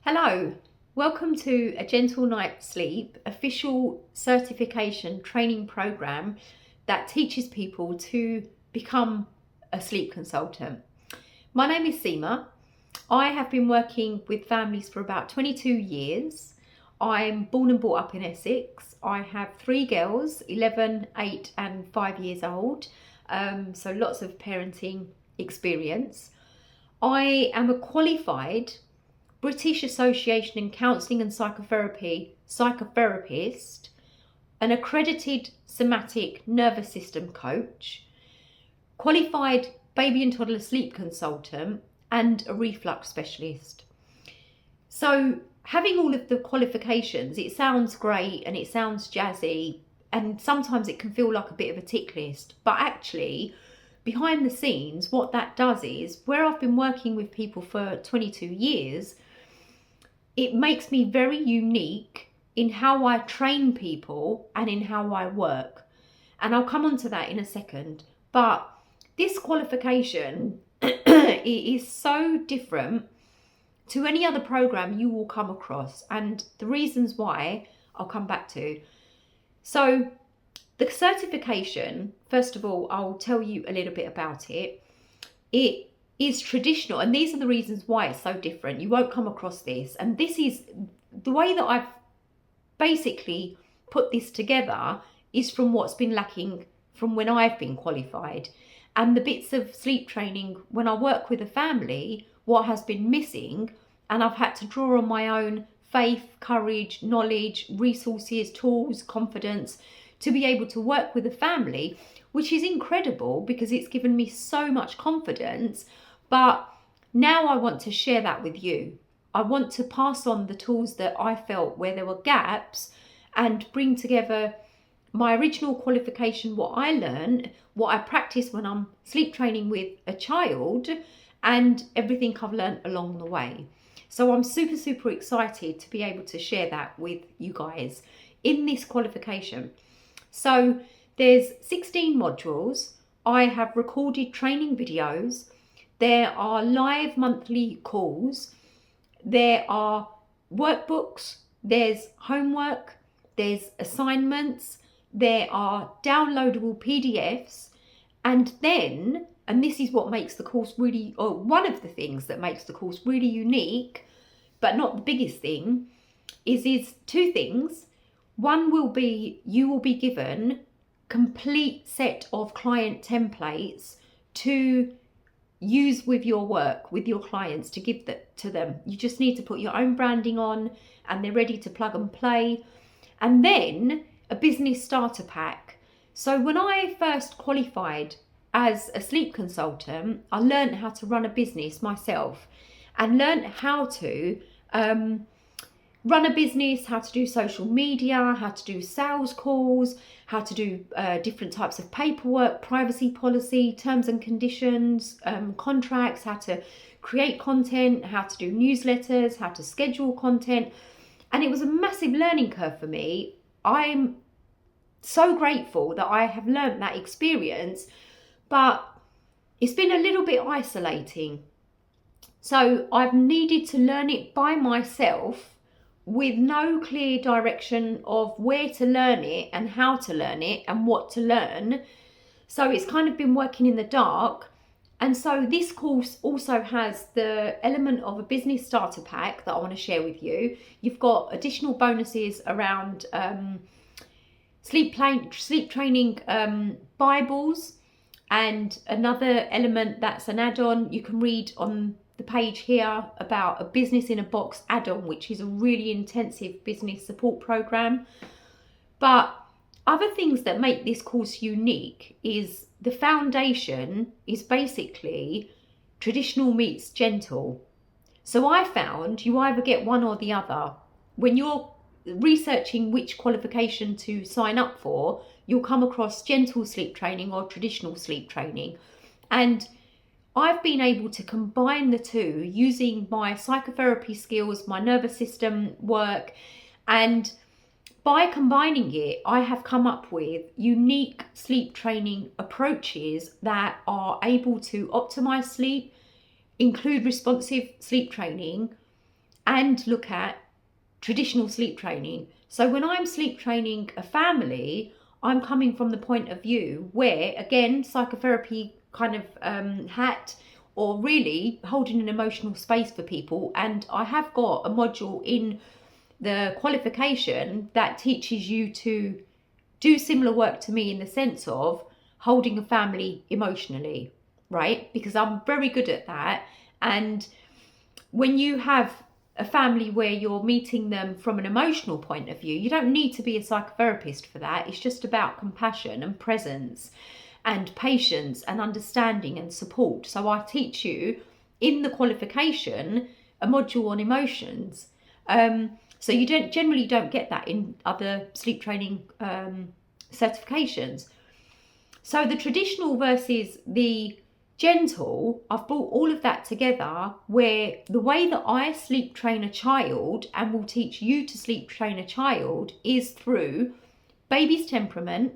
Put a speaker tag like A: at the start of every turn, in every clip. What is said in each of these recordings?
A: Hello, welcome to A Gentle Night's Sleep, official certification training program that teaches people to become a sleep consultant. My name is Seema. I have been working with families for about 22 years. I'm born and brought up in Essex. I have three girls, 11, 8 and 5 years old, so lots of parenting experience. I am a qualified British Association in Counselling and Psychotherapy psychotherapist, an accredited somatic nervous system coach, qualified baby and toddler sleep consultant, and a reflux specialist. So having all of the qualifications, it sounds great and it sounds jazzy, and sometimes it can feel like a bit of a tick list, but actually behind the scenes what that does is, where I've been working with people for 22 years, it makes me very unique in how I train people and in how I work. And I'll come on to that in a second. But this qualification it is so different to any other program you will come across. And the reasons why I'll come back to. So the certification, first of all, I'll tell you a little bit about it. It is traditional, and these are the reasons why it's so different. You won't come across this, and this is the way that I've basically put this together is from what's been lacking from when I've been qualified, and the bits of sleep training when I work with a family, what has been missing, and I've had to draw on my own faith, courage, knowledge, resources, tools, confidence to be able to work with a family, which is incredible because it's given me so much confidence. But now I want to share that with you. I want to pass on the tools that I felt where there were gaps and bring together my original qualification, what I learned, what I practice when I'm sleep training with a child, and everything I've learned along the way. So I'm super excited to be able to share that with you guys in this qualification. So there's 16 modules. I have recorded training videos. There are live monthly calls. There are workbooks. There's homework. There's assignments. There are downloadable PDFs. And then, and this is what makes the course really, or one of the things that makes the course really unique, but not the biggest thing, is two things. One will be, you will be given complete set of client templates to use with your work, with your clients, to give that to them. You just need to put your own branding on and they're ready to plug and play. And then a business starter pack. So when I first qualified as a sleep consultant, I learned how to run a business myself and learned how to run a business, how to do social media, how to do sales calls, how to do different types of paperwork, privacy policy, terms and conditions, contracts, how to create content, how to do newsletters, how to schedule content. And it was a massive learning curve for me. I'm so grateful that I have learned that experience, but it's been a little bit isolating. So I've needed to learn it by myself with no clear direction of where to learn it and how to learn it and what to learn. So it's kind of been working in the dark. And so this course also has the element of a business starter pack that I want to share with you. You've got additional bonuses around sleep training Bibles, and another element that's an add-on. You can read on the page here about a business in a box add-on, which is a really intensive business support program. But other things that make this course unique is the foundation is basically traditional meets gentle. So I found you either get one or the other. When you're researching which qualification to sign up for, you'll come across gentle sleep training or traditional sleep training. And I've been able to combine the two using my psychotherapy skills, my nervous system work, and by combining it, I have come up with unique sleep training approaches that are able to optimize sleep, include responsive sleep training, and look at traditional sleep training. So when I'm sleep training a family, I'm coming from the point of view where, again, psychotherapy kind of hat, or really holding an emotional space for people. And I have got a module in the qualification that teaches you to do similar work to me in the sense of holding a family emotionally, right? Because I'm very good at that. And when you have a family where you're meeting them from an emotional point of view, you don't need to be a psychotherapist for that. It's just about compassion and presence and patience and understanding and support. So I teach you in the qualification a module on emotions. So you generally don't get that in other sleep training certifications. So the traditional versus the gentle, I've brought all of that together, where the way that I sleep train a child and will teach you to sleep train a child is through baby's temperament,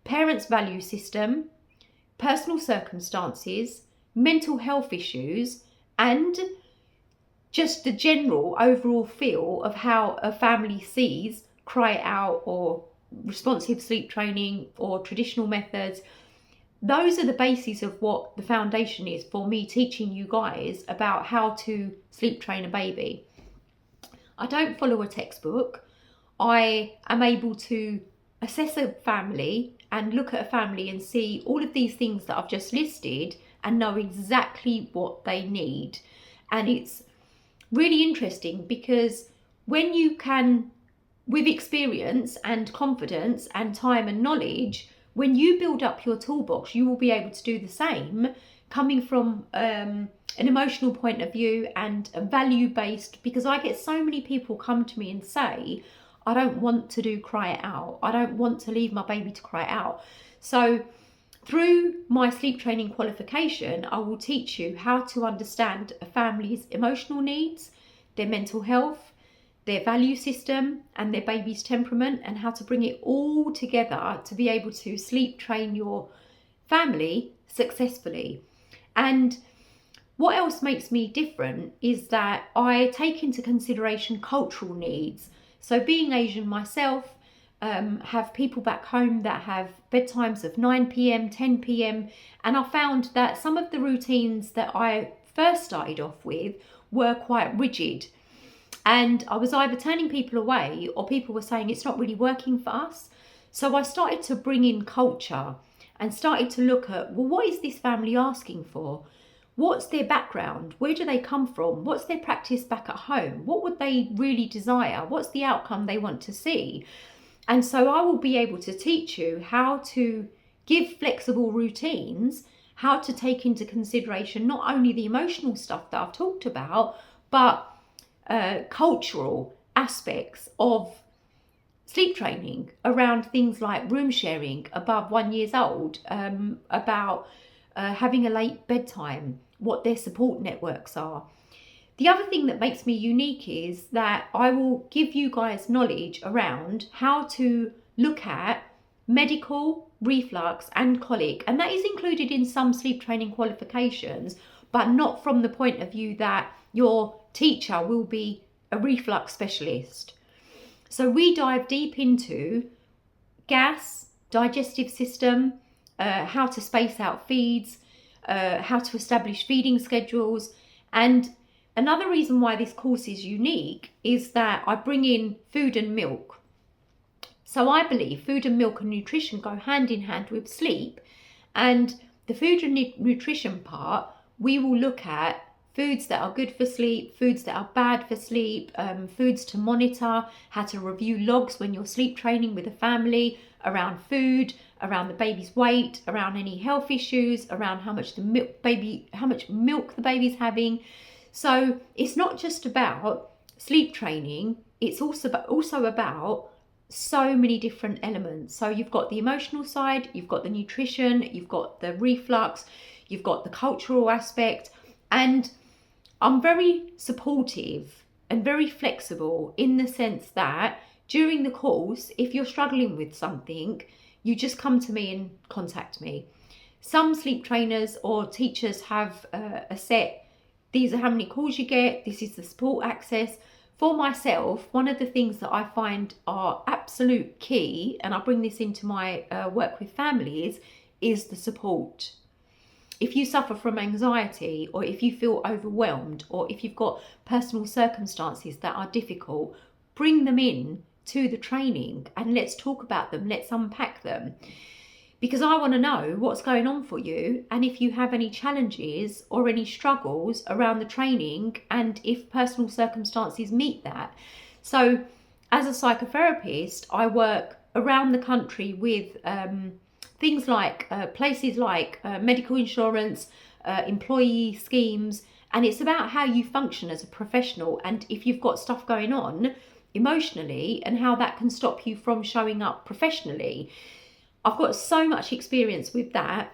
A: parents' value system, personal circumstances, mental health issues, and just the general overall feel of how a family sees cry out or responsive sleep training or traditional methods. Those are the bases of what the foundation is for me teaching you guys about how to sleep train a baby. I don't follow a textbook. I am able to assess a family and look at a family and see all of these things that I've just listed and know exactly what they need. And it's really interesting because when you can, with experience and confidence and time and knowledge, when you build up your toolbox, you will be able to do the same, coming from an emotional point of view and a value-based, because I get so many people come to me and say, I don't want to do cry it out. I don't want to leave my baby to cry it out. So through my sleep training qualification, I will teach you how to understand a family's emotional needs, their mental health, their value system, and their baby's temperament, and how to bring it all together to be able to sleep train your family successfully. And what else makes me different is that I take into consideration cultural needs. So being Asian myself, have people back home that have bedtimes of 9 p.m, 10 p.m, and I found that some of the routines that I first started off with were quite rigid. And I was either turning people away or people were saying it's not really working for us. So I started to bring in culture and started to look at, well, what is this family asking for? What's their background? Where do they come from? What's their practice back at home? What would they really desire? What's the outcome they want to see? And so I will be able to teach you how to give flexible routines, how to take into consideration not only the emotional stuff that I've talked about, but cultural aspects of sleep training around things like room sharing above 1 year old, about having a late bedtime, what their support networks are. The other thing that makes me unique is that I will give you guys knowledge around how to look at medical, reflux and colic, and that is included in some sleep training qualifications, but not from the point of view that your teacher will be a reflux specialist. So we dive deep into gas, digestive system, how to space out feeds, how to establish feeding schedules. And another reason why this course is unique is that I bring in food and milk. So I believe food and milk and nutrition go hand in hand with sleep. And the food and nutrition part, we will look at foods that are good for sleep, foods that are bad for sleep, foods to monitor, how to review logs when you're sleep training with a family, around food, around the baby's weight, around any health issues, around how much milk the baby's having. So it's not just about sleep training, it's also about so many different elements. So you've got the emotional side, you've got the nutrition, you've got the reflux, you've got the cultural aspect, and I'm very supportive and very flexible in the sense that during the course, if you're struggling with something, you just come to me and contact me. Some sleep trainers or teachers have a set these are how many calls you get, this is the support access. For myself, one of the things that I find are absolute key, and I bring this into my work with families, is the support. If you suffer from anxiety, or if you feel overwhelmed, or if you've got personal circumstances that are difficult, bring them in to the training and let's talk about them, let's unpack them. Because I want to know what's going on for you, and if you have any challenges or any struggles around the training, and if personal circumstances meet that. So as a psychotherapist, I work around the country with things like places like medical insurance, employee schemes, and it's about how you function as a professional, and if you've got stuff going on emotionally and how that can stop you from showing up professionally. I've got so much experience with that.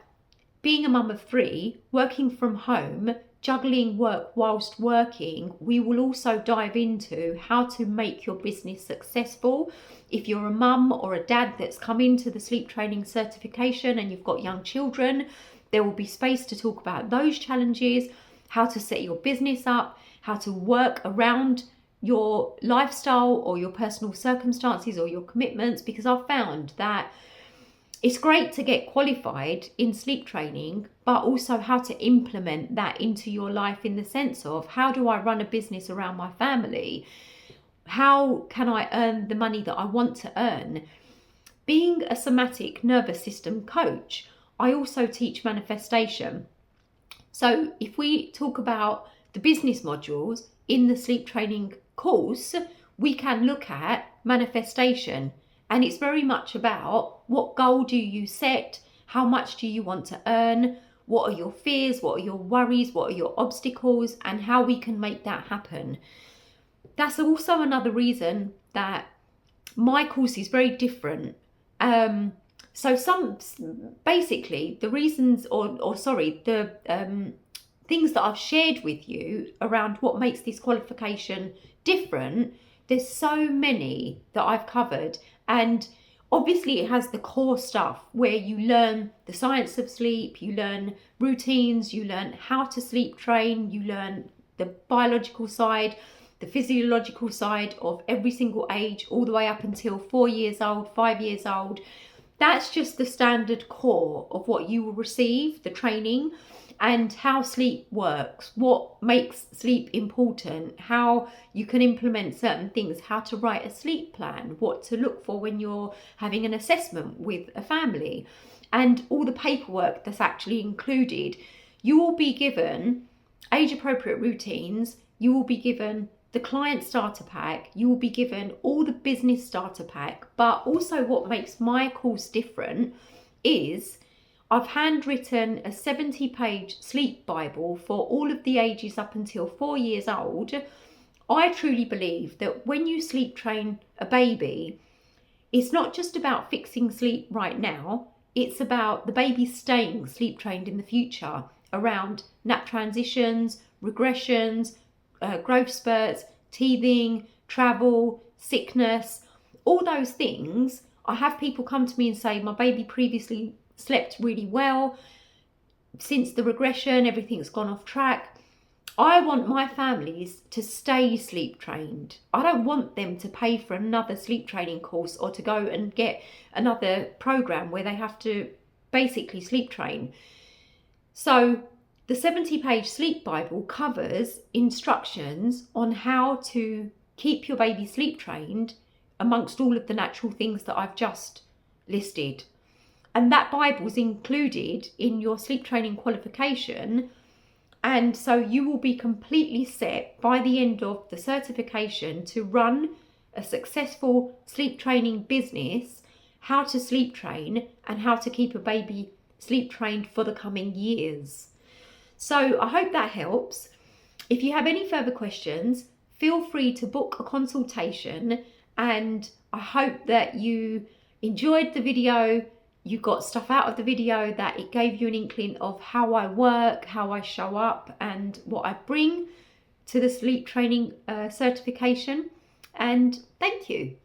A: Being a mum of 3, working from home, juggling work whilst working, we will also dive into how to make your business successful. If you're a mum or a dad that's come into the sleep training certification and you've got young children, there will be space to talk about those challenges, how to set your business up, how to work around your lifestyle or your personal circumstances or your commitments, because I've found that it's great to get qualified in sleep training, but also how to implement that into your life in the sense of, how do I run a business around my family? How can I earn the money that I want to earn? Being a somatic nervous system coach, I also teach manifestation. So if we talk about the business modules in the sleep training course, we can look at manifestation. And it's very much about, what goal do you set? How much do you want to earn? What are your fears? What are your worries? What are your obstacles? And how we can make that happen. That's also another reason that my course is very different. So basically the reasons the things that I've shared with you around what makes this qualification different, there's so many that I've covered. And obviously it has the core stuff where you learn the science of sleep, you learn routines, you learn how to sleep train, you learn the biological side, the physiological side of every single age, all the way up until 4 years old, 5 years old. That's just the standard core of what you will receive, the training, and how sleep works, what makes sleep important, how you can implement certain things, how to write a sleep plan, what to look for when you're having an assessment with a family, and all the paperwork that's actually included. You will be given age-appropriate routines, you will be given the client starter pack, you will be given all the business starter pack, but also what makes my course different is I've handwritten a 70-page sleep Bible for all of the ages up until 4 years old. I truly believe that when you sleep train a baby, it's not just about fixing sleep right now, it's about the baby staying sleep trained in the future around nap transitions, regressions, growth spurts, teething, travel, sickness, all those things. I have people come to me and say, my baby previously slept really well. Since the regression, everything's gone off track. I want my families to stay sleep trained. I don't want them to pay for another sleep training course or to go and get another program where they have to basically sleep train. So the 70-page sleep Bible covers instructions on how to keep your baby sleep trained amongst all of the natural things that I've just listed. And that Bible is included in your sleep training qualification. And so you will be completely set by the end of the certification to run a successful sleep training business, how to sleep train, and how to keep a baby sleep trained for the coming years. So I hope that helps. If you have any further questions, feel free to book a consultation, and I hope that you enjoyed the video. You got stuff out of the video, that it gave you an inkling of how I work, how I show up, and what I bring to the sleep training certification. And thank you.